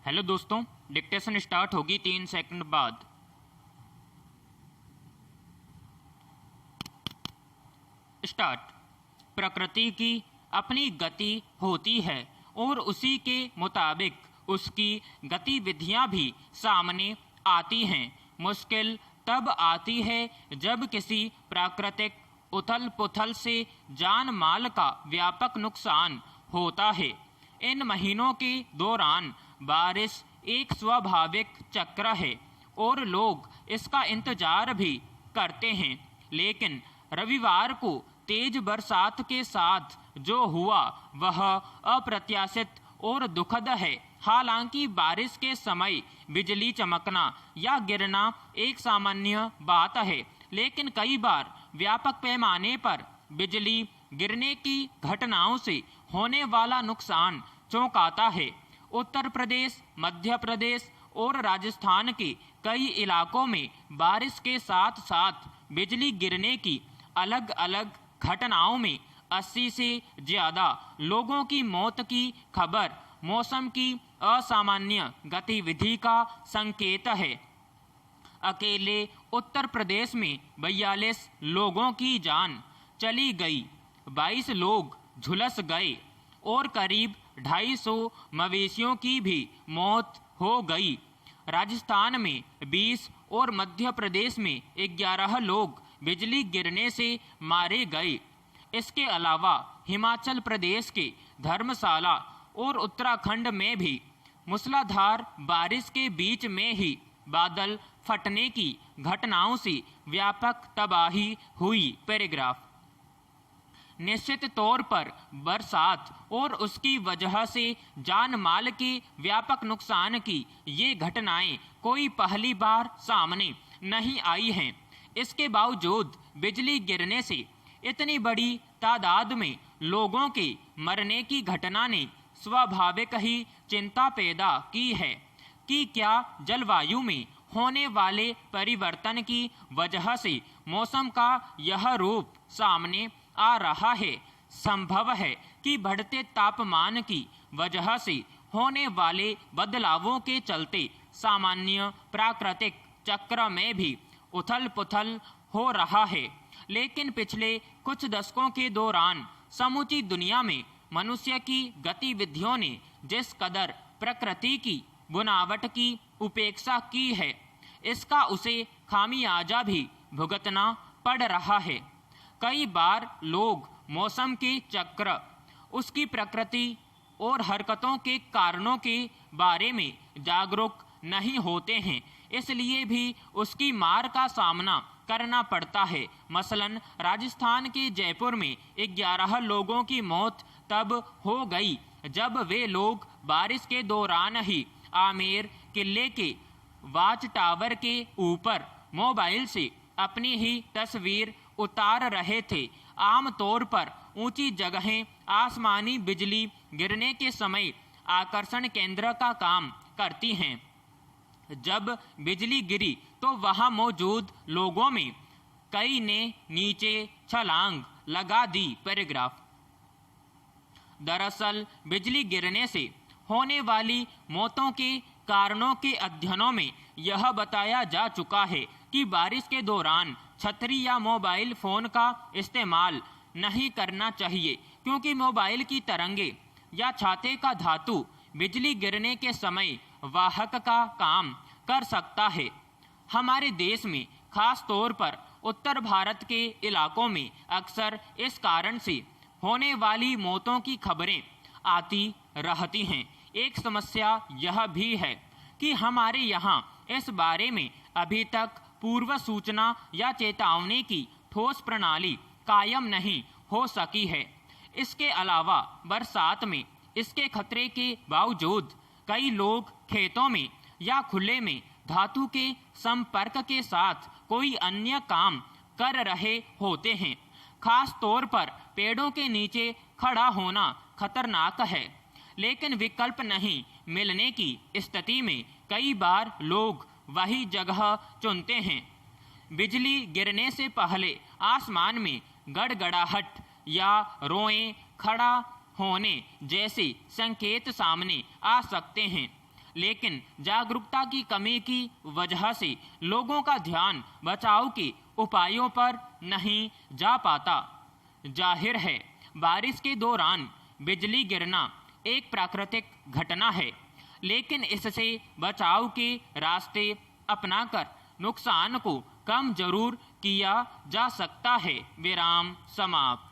Hello दोस्तों, dictation start होगी 3 second बाद। स्टार्ट। प्रकृति की अपनी गति होती है और उसी के मुताबिक उसकी गतिविधियां भी सामने आती हैं। मुश्किल तब आती है जब किसी प्राकृतिक उथल पुथल से जान माल का व्यापक नुकसान होता है। इन महीनों के दौरान बारिश एक स्वाभाविक चक्र है और लोग इसका इंतजार भी करते हैं, लेकिन रविवार को तेज बरसात के साथ जो हुआ वह अप्रत्याशित और दुखद है। हालांकि बारिश के समय बिजली चमकना या गिरना एक सामान्य बात है, लेकिन कई बार व्यापक पैमाने पर बिजली गिरने की घटनाओं से होने वाला नुकसान चौंकाता है। उत्तर प्रदेश, मध्य प्रदेश और राजस्थान के कई इलाकों में बारिश के साथ साथ बिजली गिरने की अलग अलग घटनाओं में 80 से ज़्यादा लोगों की मौत की खबर मौसम की असामान्य गतिविधि का संकेत है। अकेले उत्तर प्रदेश में 42 लोगों की जान चली गई, 22 लोग झुलस गए और करीब 250 मवेशियों की भी मौत हो गई। राजस्थान में 20 और मध्य प्रदेश में 11 लोग बिजली गिरने से मारे गए। इसके अलावा हिमाचल प्रदेश के धर्मशाला और उत्तराखंड में भी मूसलाधार बारिश के बीच में ही बादल फटने की घटनाओं से व्यापक तबाही हुई। पैराग्राफ। निश्चित तौर पर बरसात और उसकी वजह से जान माल के व्यापक नुकसान की ये घटनाएं कोई पहली बार सामने नहीं आई हैं। इसके बावजूद बिजली गिरने से इतनी बड़ी तादाद में लोगों के मरने की घटना ने स्वाभाविक ही चिंता पैदा की है कि क्या जलवायु में होने वाले परिवर्तन की वजह से मौसम का यह रूप सामने आ रहा है। संभव है कि बढ़ते तापमान की वजह से होने वाले बदलावों के चलते सामान्य प्राकृतिक चक्र में भी उथल पुथल हो रहा है, लेकिन पिछले कुछ दशकों के दौरान समूची दुनिया में मनुष्य की गतिविधियों ने जिस कदर प्रकृति की बुनावट की उपेक्षा की है, इसका उसे खामियाजा भी भुगतना पड़ रहा है। कई बार लोग मौसम के चक्र, उसकी प्रकृति और हरकतों के कारणों के बारे में जागरूक नहीं होते हैं, इसलिए भी उसकी मार का सामना करना पड़ता है। मसलन राजस्थान के जयपुर में 11 लोगों की मौत तब हो गई जब वे लोग बारिश के दौरान ही आमेर किले के वाच टावर के ऊपर मोबाइल से अपनी ही तस्वीर उतार रहे थे। आमतौर पर ऊंची जगहें आसमानी बिजली गिरने के समय आकर्षण केंद्र का काम करती हैं। जब बिजली गिरी तो वहां मौजूद लोगों में कई ने नीचे छलांग लगा दी। पैराग्राफ। दरअसल बिजली गिरने से होने वाली मौतों के कारणों के अध्ययनों में यह बताया जा चुका है कि बारिश के दौरान छतरी या मोबाइल फोन का इस्तेमाल नहीं करना चाहिए, क्योंकि मोबाइल की तरंगे या छाते का धातु बिजली गिरने के समय वाहक का काम कर सकता है। हमारे देश में खास तौर पर उत्तर भारत के इलाकों में अक्सर इस कारण से होने वाली मौतों की खबरें आती रहती हैं। एक समस्या यह भी है कि हमारे यहाँ इस बारे में अभी तक पूर्व सूचना या चेतावनी की ठोस प्रणाली कायम नहीं हो सकी है। इसके अलावा बरसात में इसके खतरे के बावजूद कई लोग खेतों में या खुले में धातु के संपर्क के साथ कोई अन्य काम कर रहे होते हैं। खास तौर पर पेड़ों के नीचे खड़ा होना खतरनाक है, लेकिन विकल्प नहीं मिलने की स्थिति में कई बार लोग वही जगह चुनते हैं। बिजली गिरने से पहले आसमान में गड़गड़ाहट या रोएं खड़ा होने जैसे संकेत सामने आ सकते हैं, लेकिन जागरूकता की कमी की वजह से लोगों का ध्यान बचाव के उपायों पर नहीं जा पाता। जाहिर है, बारिश के दौरान बिजली गिरना एक प्राकृतिक घटना है, लेकिन इससे बचाव के रास्ते अपनाकर नुकसान को कम जरूर किया जा सकता है। विराम समाप्त।